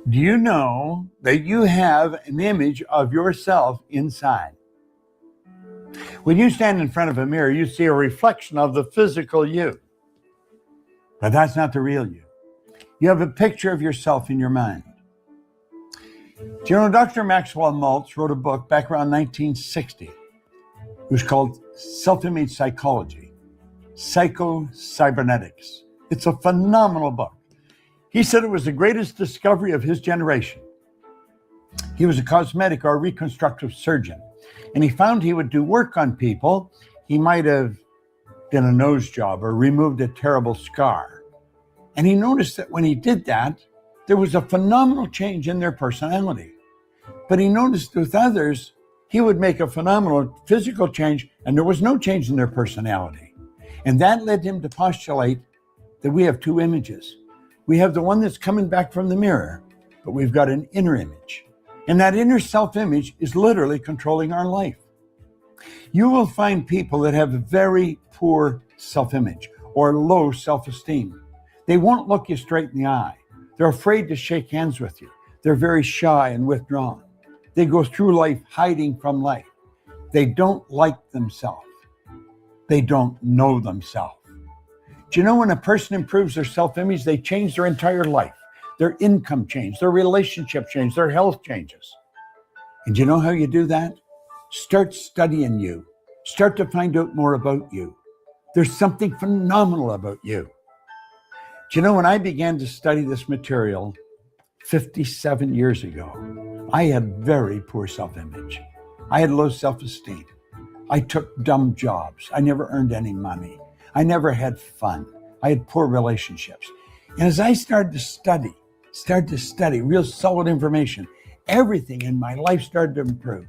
Do you know that you have an image of yourself inside? When you stand in front of a mirror, you see a reflection of the physical you. But that's not the real you. You have a picture of yourself in your mind. Do you know Dr. Maxwell Maltz wrote a book back around 1960? It was called Self-Image Psychology, Psycho-Cybernetics. It's a phenomenal book. He said it was the greatest discovery of his generation. He was a cosmetic or reconstructive surgeon, and he found he would do work on people. He might have done a nose job or removed a terrible scar. And he noticed that when he did that, there was a phenomenal change in their personality. But he noticed with others, he would make a phenomenal physical change, and there was no change in their personality. And that led him to postulate that we have two images. We have the one that's coming back from the mirror, but we've got an inner image. And that inner self-image is literally controlling our life. You will find people that have a very poor self-image or low self-esteem. They won't look you straight in the eye. They're afraid to shake hands with you. They're very shy and withdrawn. They go through life hiding from life. They don't like themselves. They don't know themselves. Do you know when a person improves their self-image, they change their entire life? Their income changes, their relationship changes, their health changes. And do you know how you do that? Start studying you. Start to find out more about you. There's something phenomenal about you. Do you know when I began to study this material 57 years ago, I had very poor self-image. I had low self-esteem. I took dumb jobs. I never earned any money. I never had fun. I had poor relationships. And as I started to study real solid information, everything in my life started to improve.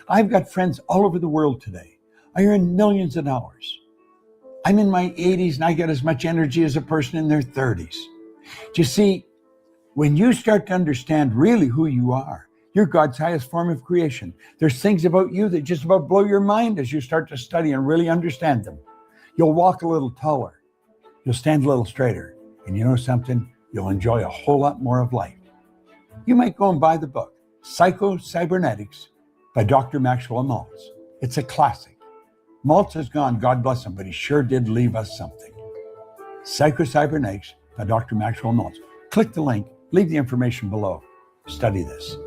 I've got friends all over the world today. I earn millions of dollars. I'm in my 80s and I got as much energy as a person in their 30s. Do you see, when you start to understand really who you are, you're God's highest form of creation. There's things about you that just about blow your mind as you start to study and really understand them. You'll walk a little taller. You'll stand a little straighter. And you know something? You'll enjoy a whole lot more of life. You might go and buy the book, Psycho-Cybernetics by Dr. Maxwell Maltz. It's a classic. Maltz is gone, God bless him, but he sure did leave us something. Psycho-Cybernetics by Dr. Maxwell Maltz. Click the link, leave the information below. Study this.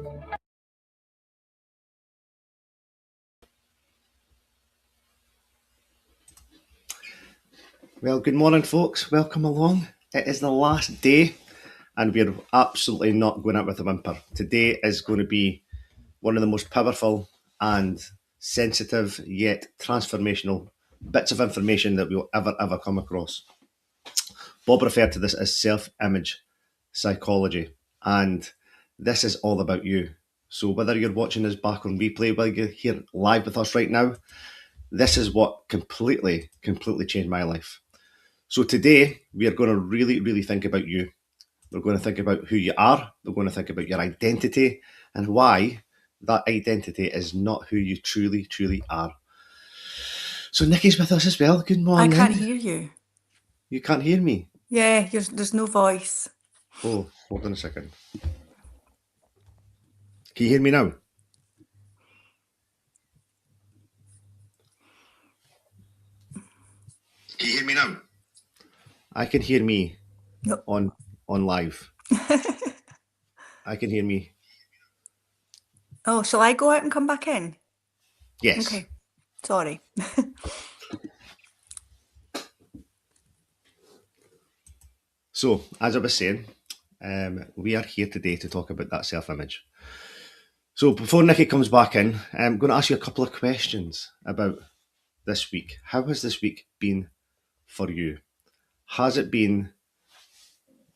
Well, good morning, folks. Welcome along. It is the last day, and we're absolutely not going out with a whimper. Today is going to be one of the most powerful and sensitive yet transformational bits of information that we'll ever come across. Bob referred to this as self-image psychology, and this is all about you. So whether you're watching this back on replay, whether you're here live with us right now, this is what completely changed my life. So today, we are going to really think about you. We're going to think about who you are. We're going to think about your identity and why that identity is not who you truly are. So Nikki's with us as well. Good morning. I can't hear you. You can't hear me? Yeah, there's no voice. Oh, hold on a second. Can you hear me now? Can you hear me now? I can hear me on live. I can hear me. Oh, shall I go out and come back in? Yes. Okay. Sorry. So, as I was saying, we are here today to talk about that self-image. So before Nikki comes back in, I'm going to ask you a couple of questions about this week. How has this week been for you? Has it been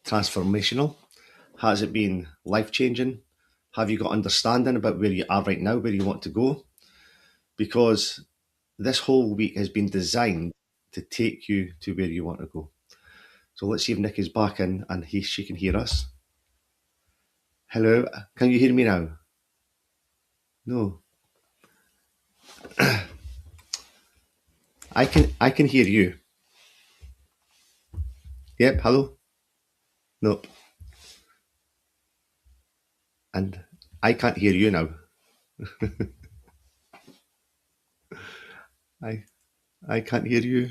transformational? Has it been life-changing? Have you got understanding about where you are right now, where you want to go? Because this whole week has been designed to take you to where you want to go. So let's see if Nikki's back in and she can hear us. Hello, can you hear me now? No. I can hear you. Yep, hello? Nope. And I can't hear you now. I can't hear you.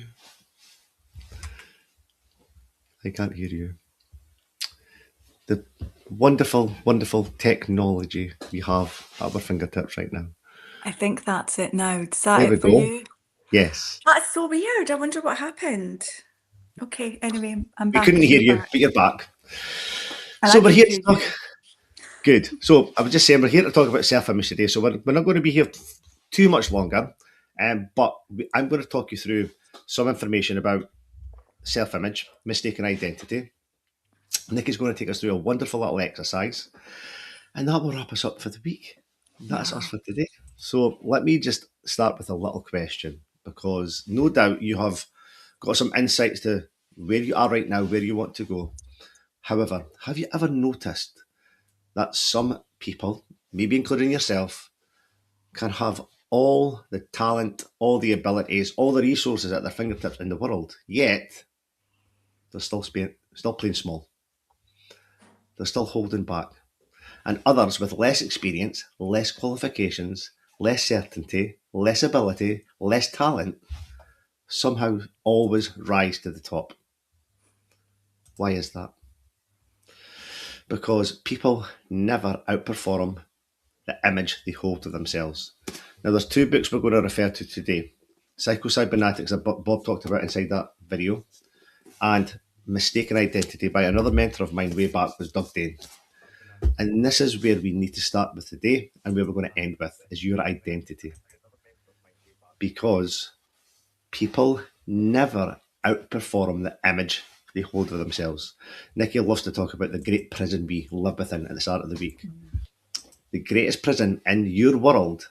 I can't hear you. The wonderful, wonderful technology we have at our fingertips right now. I think that's it now. Is that There we it for go. you? Yes. That's so weird. I wonder what happened. Okay, anyway, I'm We back. couldn't hear You're you, back. but you're back. And So I we're could here hear to talk. you. Good. So I was just saying, we're here to talk about self-image today. So we're not going to be here too much longer, but I'm going to talk you through some information about self-image, mistaken identity. Nick is going to take us through a wonderful little exercise, and that will wrap us up for the week. That's us for today. So let me just start with a little question, because no doubt you have got some insights to where you are right now, where you want to go. However, have you ever noticed that some people, maybe including yourself, can have all the talent, all the abilities, all the resources at their fingertips in the world, yet they're still playing small. They're still holding back. And others with less experience, less qualifications, less certainty, less ability, less talent, somehow always rise to the top. Why is that? Because people never outperform the image they hold of themselves. Now, there's two books we're going to refer to today. Psycho-Cybernetics that Bob talked about inside that video, and Mistaken Identity by another mentor of mine way back was Doug Dane. And this is where we need to start with today, and where we're going to end with is your identity. Because people never outperform the image they hold of themselves. Nikki loves to talk about the great prison we live within at the start of the week. The greatest prison in your world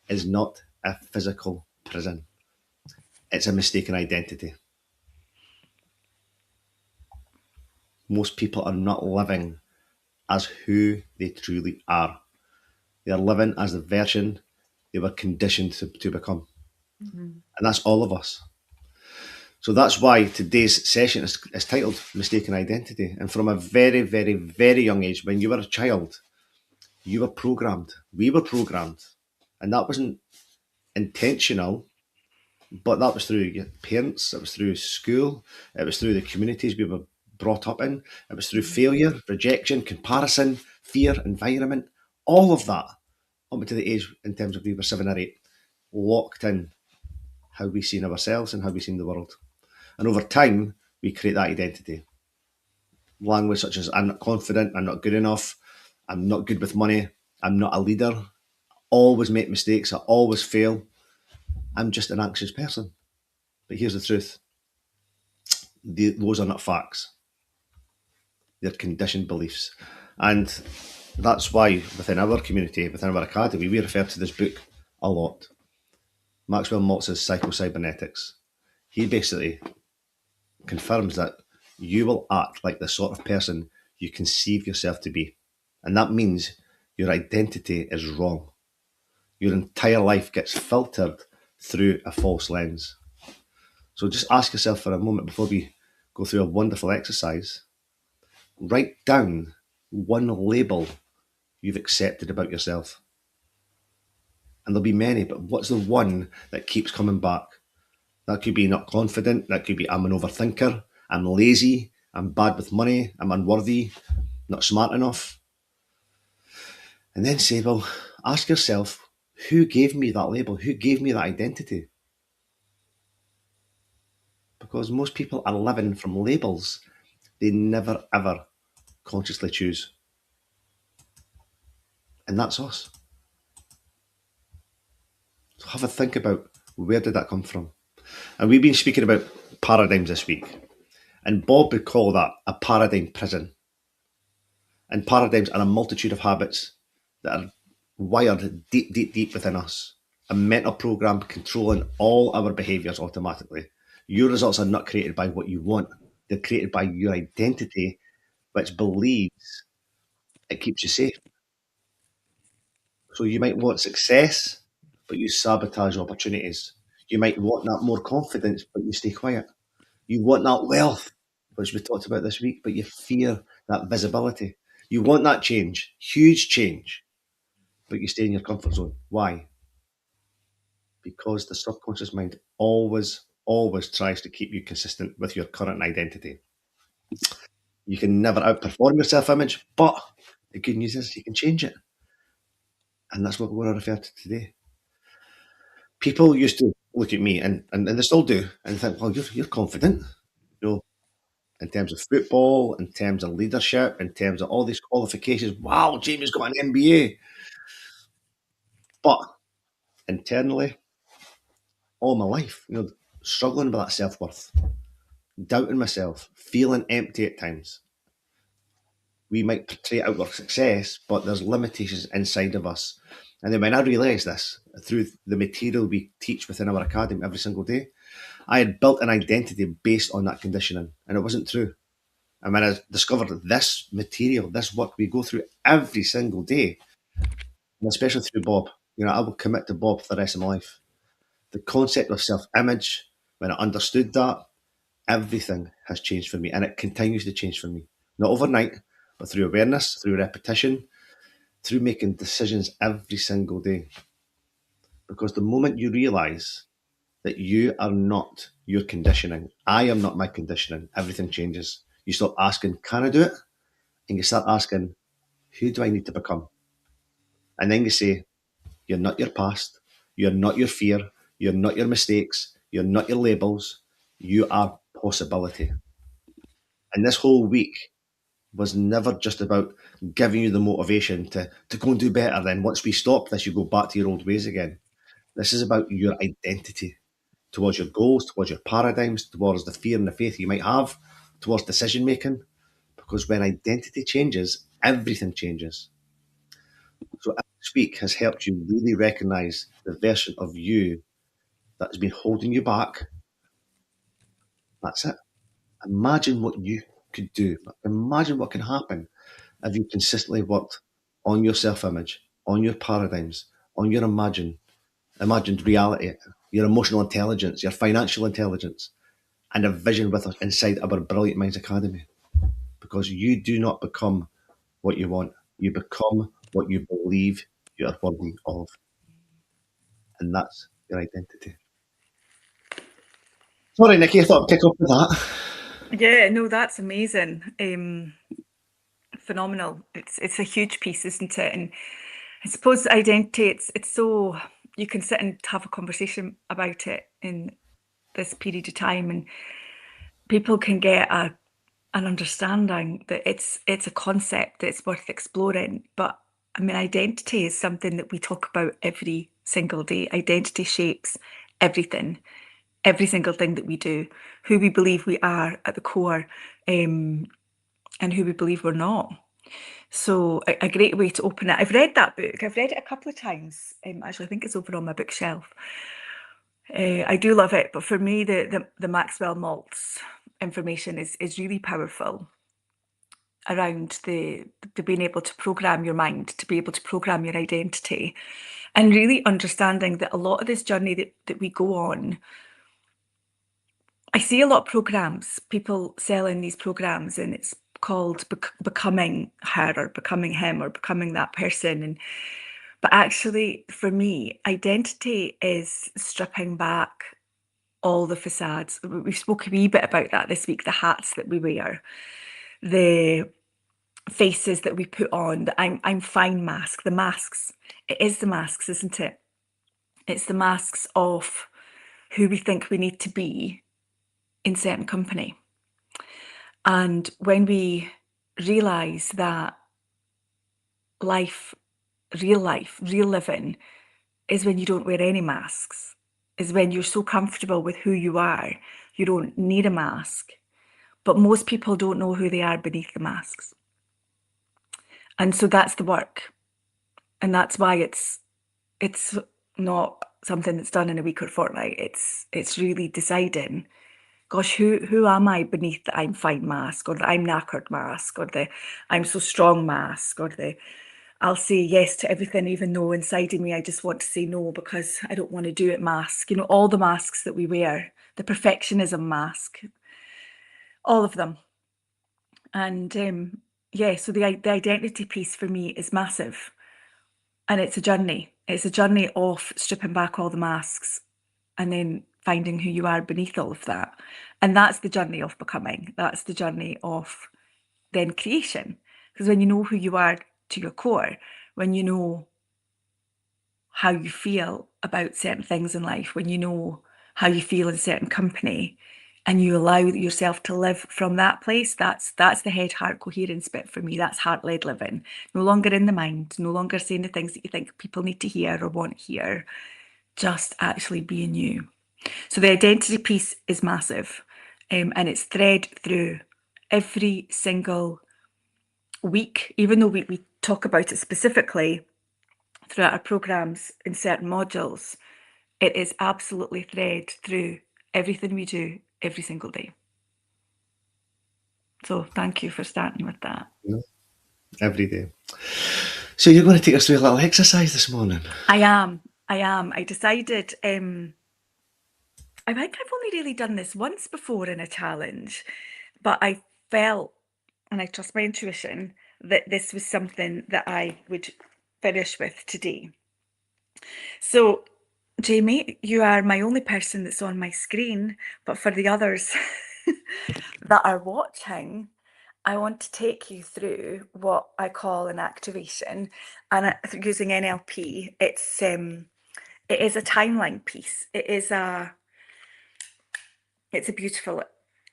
is not a physical prison. It's a mistaken identity. Most people are not living as who they truly are. They are living as the version they were conditioned to become. And that's all of us. So that's why today's session is titled Mistaken Identity. And from a very, very, very young age, when you were a child, you were programmed. We were programmed. And that wasn't intentional, but that was through your parents, it was through school, it was through the communities we were brought up in, it was through failure, rejection, comparison, fear, environment, all of that, up to the age in terms of we were 7 or 8, locked in how we seen ourselves and how we seen the world. And over time, we create that identity. Language such as, I'm not confident, I'm not good enough, I'm not good with money, I'm not a leader, always make mistakes, I always fail, I'm just an anxious person. But here's the truth. Those are not facts. They're conditioned beliefs. And that's why within our community, within our academy, we refer to this book a lot. Maxwell Maltz's Psycho-Cybernetics. He basically confirms that you will act like the sort of person you conceive yourself to be. And that means your identity is wrong. Your entire life gets filtered through a false lens. So just ask yourself for a moment before we go through a wonderful exercise. Write down one label you've accepted about yourself. And there'll be many, but what's the one that keeps coming back? That could be not confident. That could be I'm an overthinker. I'm lazy. I'm bad with money. I'm unworthy. Not smart enough. And then say, well, ask yourself, who gave me that label? Who gave me that identity? Because most people are living from labels they never, ever consciously choose. And that's us. So have a think about, where did that come from? And we've been speaking about paradigms this week. And Bob would call that a paradigm prison. And paradigms are a multitude of habits that are wired deep, deep, deep within us. A mental program controlling all our behaviours automatically. Your results are not created by what you want. They're created by your identity, which believes it keeps you safe. So you might want success, but you sabotage opportunities. You might want that more confidence, but you stay quiet. You want that wealth, which we talked about this week, but you fear that visibility. You want that change, huge change, but you stay in your comfort zone. Why? Because the subconscious mind always tries to keep you consistent with your current identity. You can never outperform your self-image, but the good news is you can change it. And that's what we're going to refer to today. People used to look at me, and they still do, and think, well, you're confident, you know, in terms of football, in terms of leadership, in terms of all these qualifications. Wow, Jamie's got an MBA. But internally, all my life, struggling with that self-worth, doubting myself, feeling empty at times. We might portray outward success, but there's limitations inside of us. And then when I realised this, through the material we teach within our academy every single day, I had built an identity based on that conditioning, and it wasn't true. And when I discovered that this material, this work we go through every single day, and especially through Bob, I will commit to Bob for the rest of my life. The concept of self-image, when I understood that, everything has changed for me, and it continues to change for me. Not overnight, but through awareness, through repetition, through making decisions every single day. Because the moment you realise that you are not your conditioning, I am not my conditioning, everything changes. You stop asking, can I do it? And you start asking, who do I need to become? And then you say, you're not your past, you're not your fear, you're not your mistakes, you're not your labels, you are possibility. And this whole week was never just about giving you the motivation to go and do better. Then once we stop this, you go back to your old ways again. This is about your identity towards your goals, towards your paradigms, towards the fear and the faith you might have, towards decision making. Because when identity changes, everything changes. So this week has helped you really recognize the version of you that has been holding you back. That's it. Imagine what you could do. Imagine what can happen if you consistently worked on your self-image, on your paradigms, on your imagined reality, your emotional intelligence, your financial intelligence, and a vision with us inside our Brilliant Minds Academy. Because you do not become what you want. You become what you believe you are worthy of. And that's your identity. Sorry, Nikki, I thought I'd kick off with that. Yeah, no, that's amazing. Phenomenal. It's a huge piece, isn't it? And I suppose identity, it's so you can sit and have a conversation about it in this period of time, and people can get an understanding that it's a concept that's worth exploring. But I mean, identity is something that we talk about every single day. Identity shapes everything, every single thing that we do, who we believe we are at the core, and who we believe we're not. So a great way to open it. I've read that book. I've read it a couple of times. Actually, I think it's over on my bookshelf. I do love it, but for me, the Maxwell Maltz information is really powerful around the being able to program your mind, to be able to program your identity, and really understanding that a lot of this journey that we go on. I see a lot of programs, people selling these programs, and it's called becoming her or becoming him or becoming that person. But actually, for me, identity is stripping back all the facades. We spoke a wee bit about that this week, the hats that we wear, the faces that we put on, the I'm fine mask, the masks. It is the masks, isn't it? It's the masks of who we think we need to be in certain company. And when we realise that real living is when you don't wear any masks, is when you're so comfortable with who you are, you don't need a mask. But most people don't know who they are beneath the masks. And so that's the work. And that's why it's not something that's done in a week or fortnight. It's really deciding, gosh, who am I beneath the I'm fine mask, or the I'm knackered mask, or the I'm so strong mask, or the I'll say yes to everything, even though inside of me I just want to say no because I don't want to do it mask. All the masks that we wear, the perfectionism mask, all of them. And so the identity piece for me is massive, and it's a journey. It's a journey of stripping back all the masks and then finding who you are beneath all of that. And that's the journey of becoming. That's the journey of then creation. Because when you know who you are to your core, when you know how you feel about certain things in life, when you know how you feel in certain company, and you allow yourself to live from that place, that's the head heart coherence bit for me. That's heart-led living. No longer in the mind, no longer saying the things that you think people need to hear or want to hear, just actually being you. So the identity piece is massive, and it's thread through every single week, even though we talk about it specifically throughout our programs in certain modules. It is absolutely thread through everything we do every single day. So thank you for starting with that. Every day. So you're going to take us through a little exercise this morning? I am. I decided, I think I've only really done this once before in a challenge, but I felt, and I trust my intuition, that this was something that I would finish with today. So, Jamie, you are my only person that's on my screen, but for the others that are watching, I want to take you through what I call an activation, and using NLP, it is a timeline piece. It's a beautiful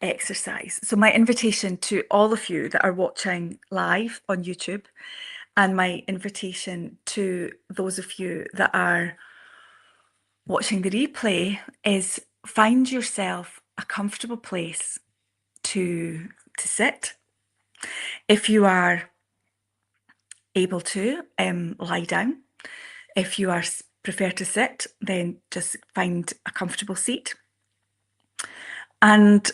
exercise. So my invitation to all of you that are watching live on YouTube, and my invitation to those of you that are watching the replay, is find yourself a comfortable place to sit. If you are able to, lie down. If you prefer to sit, then just find a comfortable seat. And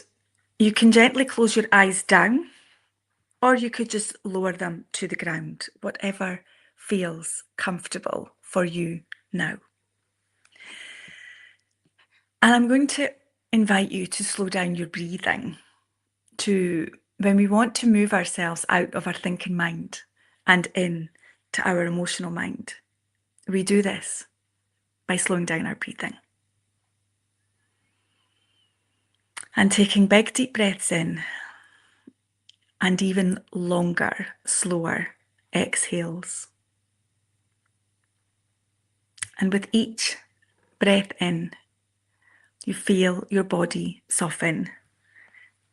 you can gently close your eyes down, or you could just lower them to the ground, whatever feels comfortable for you now. And I'm going to invite you to slow down your breathing, when we want to move ourselves out of our thinking mind and in to our emotional mind. We do this by slowing down our breathing. And taking big deep breaths in, and even longer, slower exhales. And with each breath in, you feel your body soften.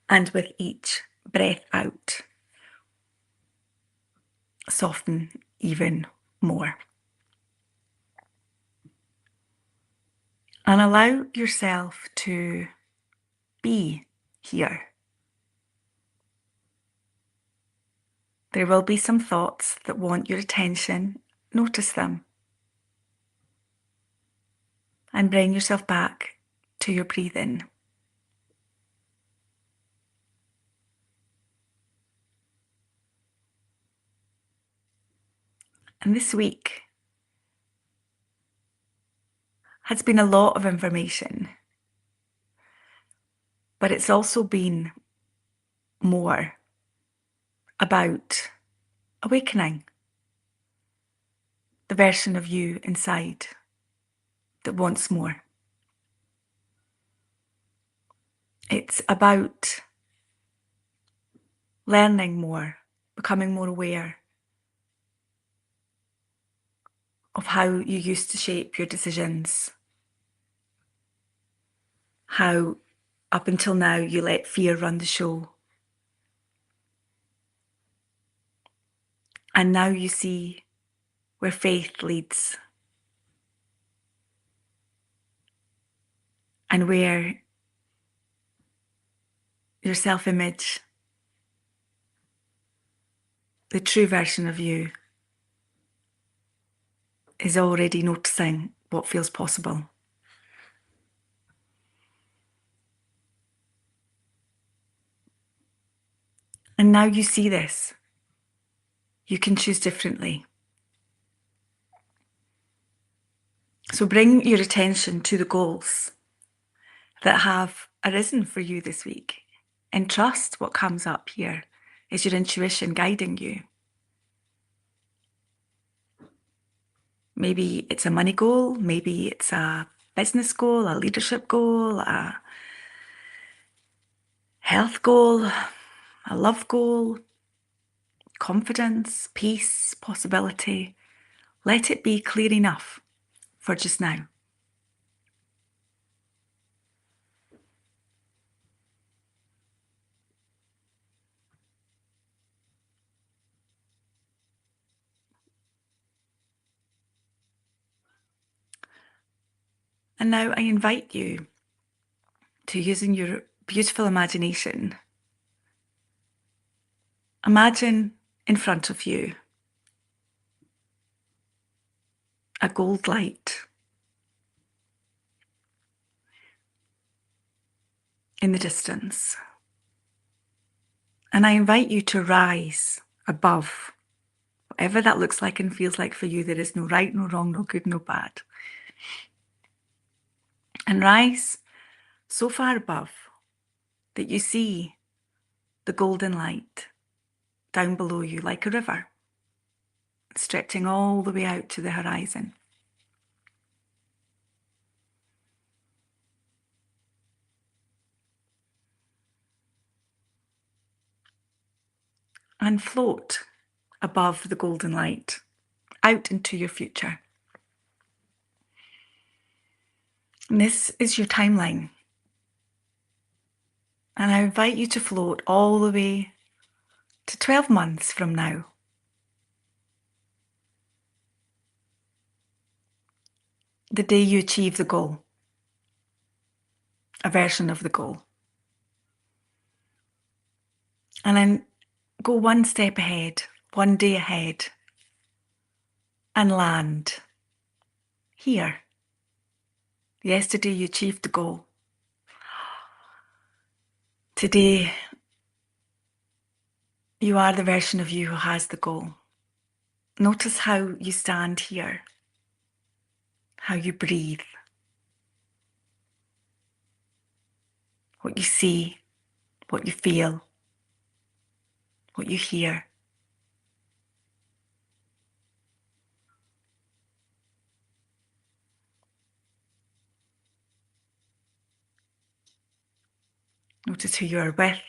And with each breath out, soften even more. And allow yourself to be here. There will be some thoughts that want your attention. Notice them. And bring yourself back to your breathing. And this week has been a lot of information, but it's also been more about awakening the version of you inside that wants more. It's about learning more, becoming more aware of how you used to shape your decisions, how up until now you let fear run the show. And now you see where faith leads, and where your self-image, the true version of you, is already noticing what feels possible. And now you see this. You can choose differently. So bring your attention to the goals that have arisen for you this week, and trust what comes up here Is your intuition guiding you? Maybe it's a money goal, maybe it's a business goal, a leadership goal, a health goal, a love goal, confidence, peace, possibility. Let it be clear enough for just now. And now I invite you to, using your beautiful imagination, imagine in front of you a gold light in the distance. And I invite you to rise above whatever that looks like and feels like for you. There is no right, no wrong, no good, no bad. And rise so far above that you see the golden light down below you like a river, stretching all the way out to the horizon. And float above the golden light out into your future. And this is your timeline. And I invite you to float all the way to 12 months from now. The day you achieve the goal, a version of the goal. And then go one step ahead, one day ahead, and land here. Yesterday you achieved the goal. Today you are the version of you who has the goal. Notice how you stand here, how you breathe, what you see, what you feel, what you hear. Notice who you are with.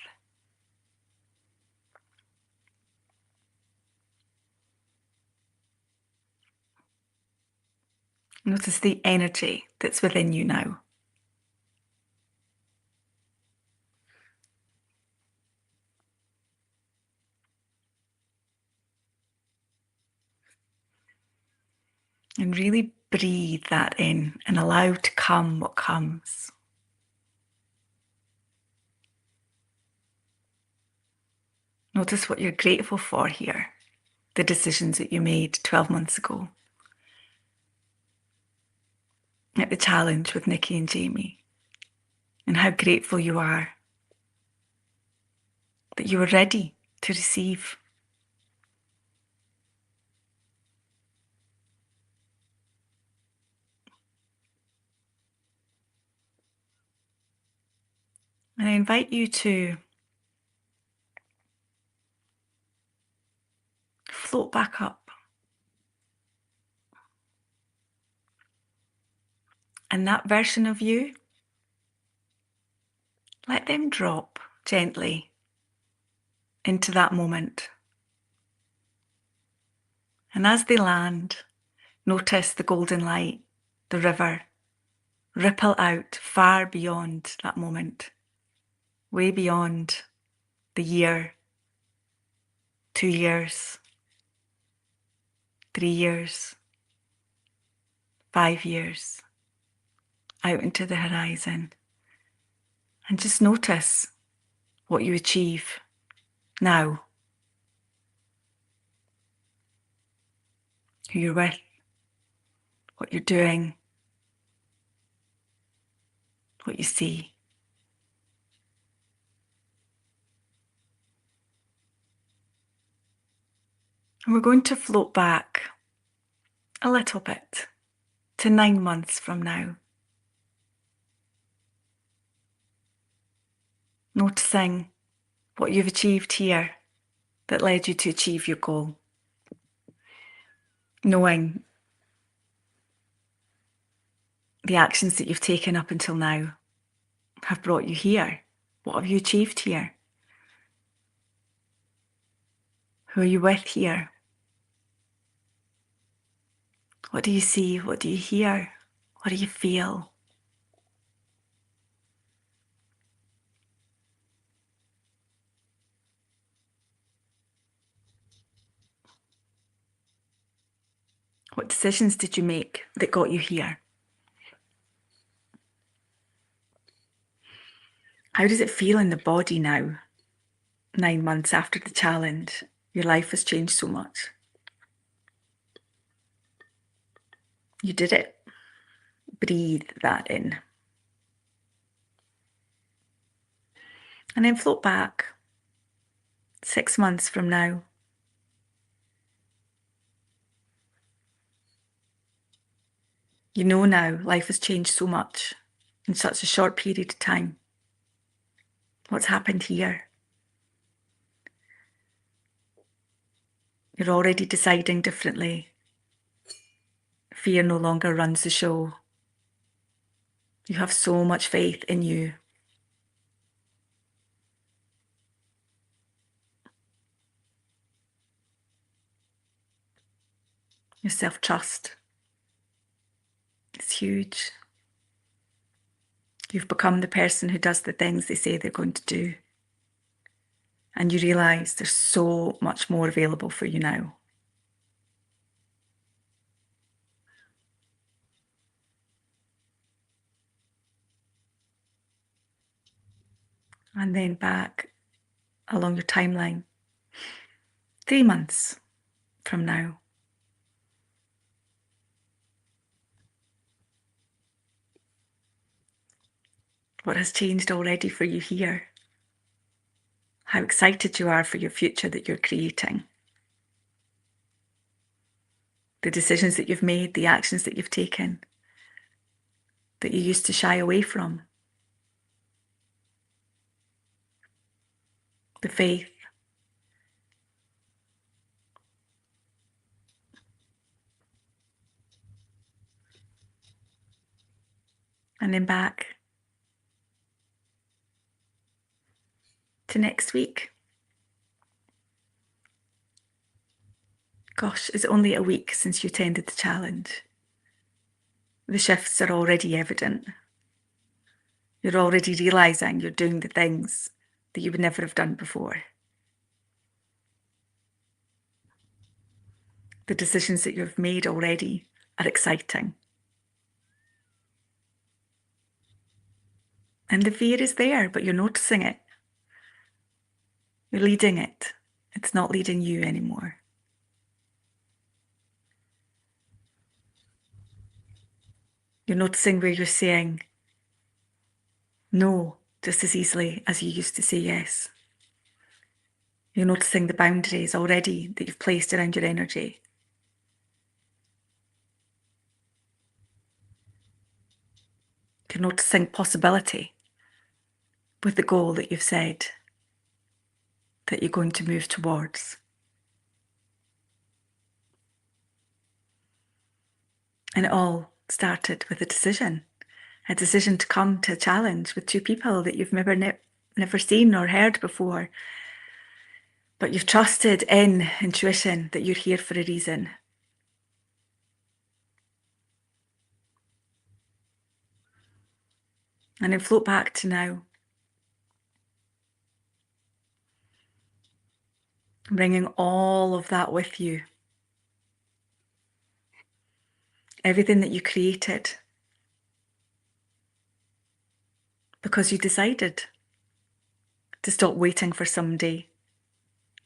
Notice the energy that's within you now. And really breathe that in and allow to come what comes. Notice what you're grateful for here, the decisions that you made 12 months ago at the challenge with Nikki and Jamie, and how grateful you are that you were ready to receive. And I invite you to float back up. And that version of you, let them drop gently into that moment. And as they land, notice the golden light, the river, ripple out far beyond that moment, way beyond the year, 2 years, 3 years, 5 years, out into the horizon. And just notice what you achieve now, who you're with, what you're doing, what you see. And we're going to float back a little bit to 9 months from now. Noticing what you've achieved here that led you to achieve your goal. Knowing the actions that you've taken up until now have brought you here. What have you achieved here? Who are you with here? What do you see? What do you hear? What do you feel? What decisions did you make that got you here? How does it feel in the body now, 9 months after the challenge? Your life has changed so much. You did it. Breathe that in. And then float back 6 months from now. You know now life has changed so much in such a short period of time. What's happened here? You're already deciding differently. Fear no longer runs the show. You have so much faith in you. Your self-trust is huge. You've become the person who does the things they say they're going to do. And you realise there's so much more available for you now. And then back along your timeline, 3 months from now. What has changed already for you here? How excited you are for your future that you're creating. The decisions that you've made, the actions that you've taken, that you used to shy away from. The faith. And then back to next week. Gosh, it's only a week since you attended the challenge. The shifts are already evident. You're already realising you're doing the things that you would never have done before. The decisions that you've made already are exciting. And the fear is there, but you're noticing it. You're leading it. It's not leading you anymore. You're noticing where you're saying no just as easily as you used to say yes. You're noticing the boundaries already that you've placed around your energy. You're noticing possibility with the goal that you've said that you're going to move towards. And it all started with a decision to come to a challenge with two people that you've never seen or heard before. But you've trusted in intuition that you're here for a reason. And then float back to now. Bringing all of that with you. Everything that you created. Because you decided to stop waiting for someday.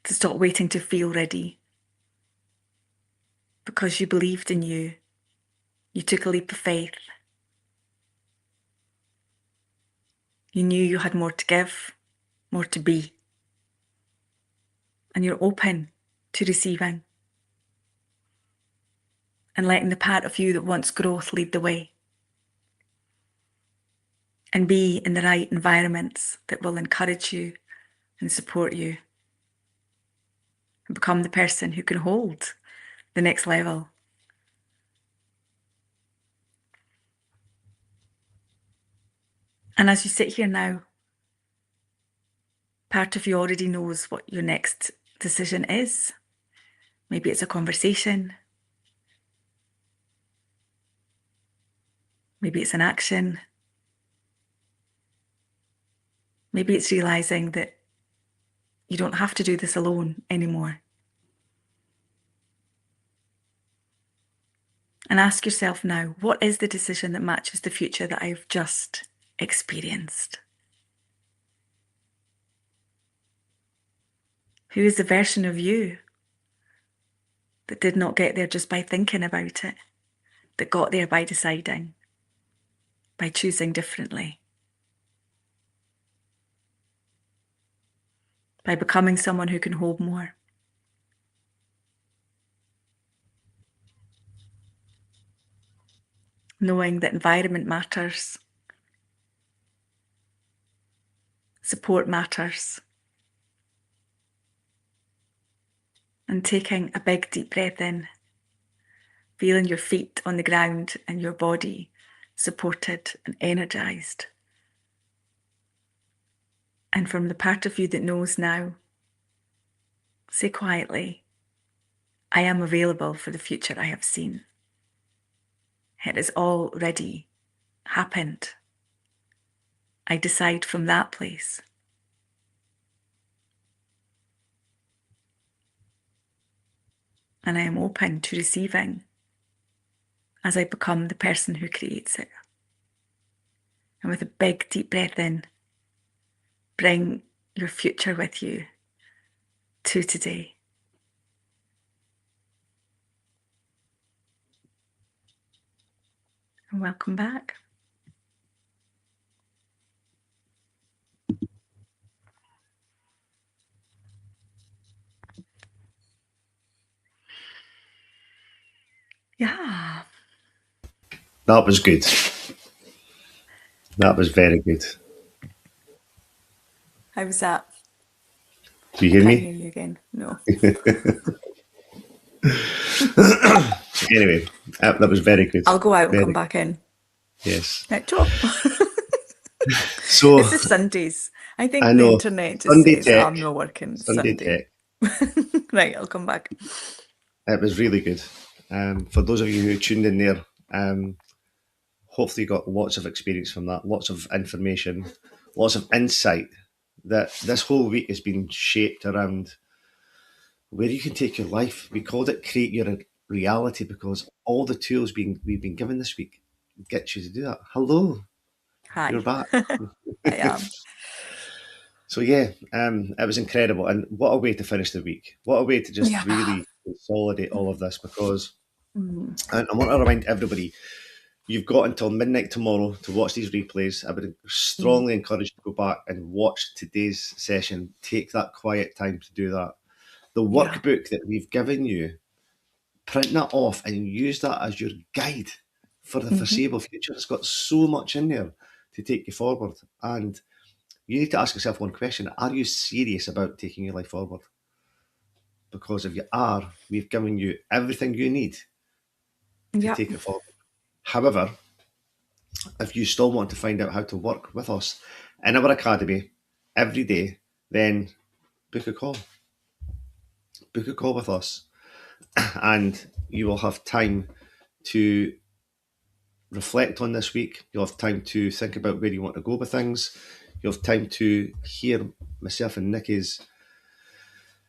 To stop waiting to feel ready. Because you believed in you. You took a leap of faith. You knew you had more to give, more to be. And you're open to receiving. And letting the part of you that wants growth lead the way. And be in the right environments that will encourage you and support you. and become the person who can hold the next level. And as you sit here now, part of you already knows what your next decision is. Maybe it's a conversation. Maybe it's an action. Maybe it's realizing that you don't have to do this alone anymore. And ask yourself now, what is the decision that matches the future that I've just experienced? Who is the version of you that did not get there just by thinking about it, that got there by deciding, by choosing differently, by becoming someone who can hold more? Knowing that environment matters, support matters, and taking a big deep breath in, feeling your feet on the ground and your body supported and energized. And from the part of you that knows now, say quietly, I am available for the future I have seen. It has already happened. I decide from that place. And I am open to receiving as I become the person who creates it. And with a big deep breath in, bring your future with you to today. And welcome back. Yeah. That was good. That was very good. How was that? Do you hear Can't me? hear you again. No. Anyway, that was very good. I'll go out and Very come back in. Yes. Right, Joe. So This is Sundays. I think I the know. internet just Sunday says tech. I'm not working Sunday Sunday. tech. Right, I'll come back. It was really good. For those of you who tuned in there, hopefully you got lots of experience from that, lots of information, lots of insight. That this whole week has been shaped around where you can take your life. We called it Create Your Reality because all the tools we've been given this week get you to do that. Hello, Hi. you're back. I am. So yeah, it was incredible, and what a way to finish the week! What a way to just really consolidate all of this. Because, and I want to remind everybody, you've got until midnight tomorrow to watch these replays. I would strongly encourage you to go back and watch today's session. Take that quiet time to do that. The workbook that we've given you, print that off and use that as your guide for the foreseeable future. It's got so much in there to take you forward, and you need to ask yourself one question: are you serious about taking your life forward? Because if you are, we've given you everything you need to take it forward. However, if you still want to find out how to work with us in our academy every day, then book a call. Book a call with us, and you will have time to reflect on this week. You'll have time to think about where you want to go with things. You'll have time to hear myself and Nikki's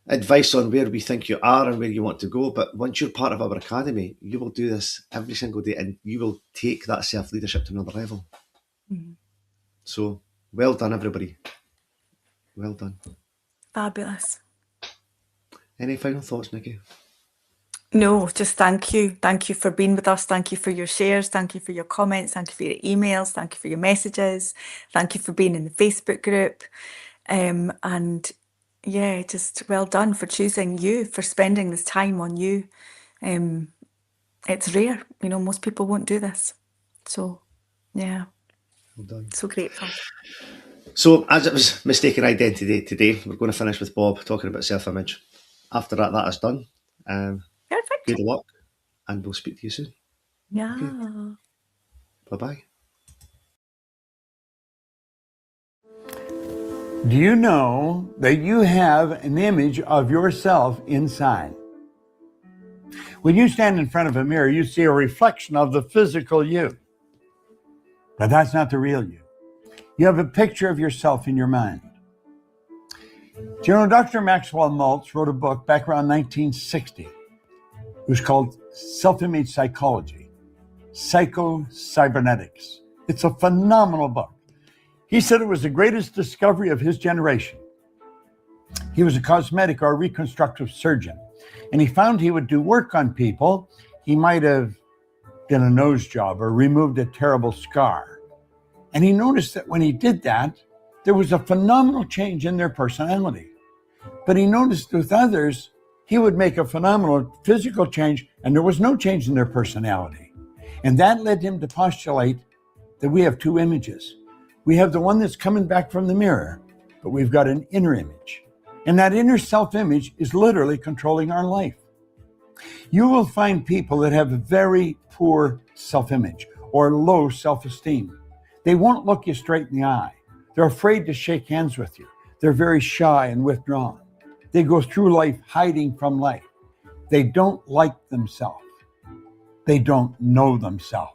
advice on where we think you are and where you want to go. But once you're part of our academy, you will do this every single day, and you will take that self-leadership to another level. So well done, everybody. Well done. Fabulous. Any final thoughts, Nikki? No, just thank you. Thank you for being with us. Thank you for your shares. Thank you for your comments. Thank you for your emails. Thank you for your messages. Thank you for being in the Facebook group. And yeah, just well done for choosing you, for spending this time on you. It's rare, most people won't do this. So yeah, Well done. So grateful. So as it was Mistaken Identity today, we're going to finish with Bob talking about self-image. after that is done. Perfect. Good luck, and we'll speak to you soon. Yeah. Bye-bye. Do you know that you have an image of yourself inside? When you stand in front of a mirror, you see a reflection of the physical you. But that's not the real you. You have a picture of yourself in your mind. Do you know Dr. Maxwell Maltz wrote a book back around 1960? It was called Self-Image Psychology, Psycho-Cybernetics. It's a phenomenal book. He said it was the greatest discovery of his generation. He was a cosmetic or reconstructive surgeon, and he found he would do work on people. He might have done a nose job or removed a terrible scar. And he noticed that when he did that, there was a phenomenal change in their personality. But he noticed with others, he would make a phenomenal physical change and there was no change in their personality. And that led him to postulate that we have two images. We have the one that's coming back from the mirror, but we've got an inner image. And that inner self-image is literally controlling our life. You will find people that have a very poor self-image or low self-esteem. They won't look you straight in the eye. They're afraid to shake hands with you. They're very shy and withdrawn. They go through life hiding from life. They don't like themselves. They don't know themselves.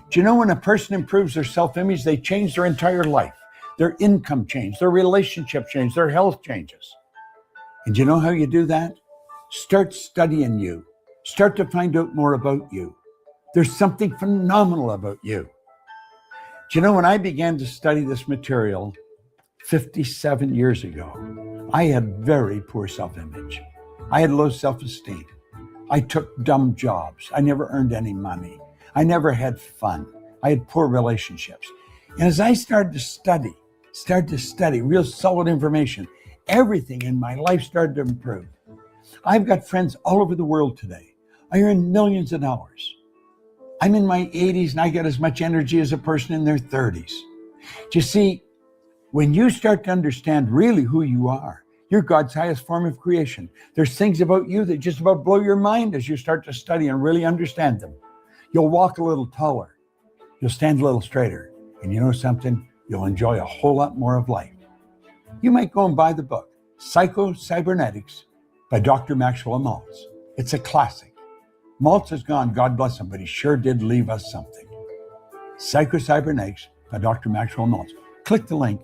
Do you know when a person improves their self-image, they change their entire life? Their income changes, their relationship changes, their health changes. And do you know how you do that? Start studying you. Start to find out more about you. There's something phenomenal about you. Do you know when I began to study this material 57 years ago, I had very poor self-image. I had low self-esteem. I took dumb jobs. I never earned any money. I never had fun. I had poor relationships. And as I started to study real solid information, everything in my life started to improve. I've got friends all over the world today. I earn millions of dollars. I'm in my 80s and I got as much energy as a person in their 30s. Do you see, when you start to understand really who you are, you're God's highest form of creation. There's things about you that just about blow your mind as you start to study and really understand them. You'll walk a little taller. You'll stand a little straighter. And you know something? You'll enjoy a whole lot more of life. You might go and buy the book, Psycho-Cybernetics by Dr. Maxwell Maltz. It's a classic. Maltz is gone, God bless him, but he sure did leave us something. Psycho-Cybernetics by Dr. Maxwell Maltz. Click the link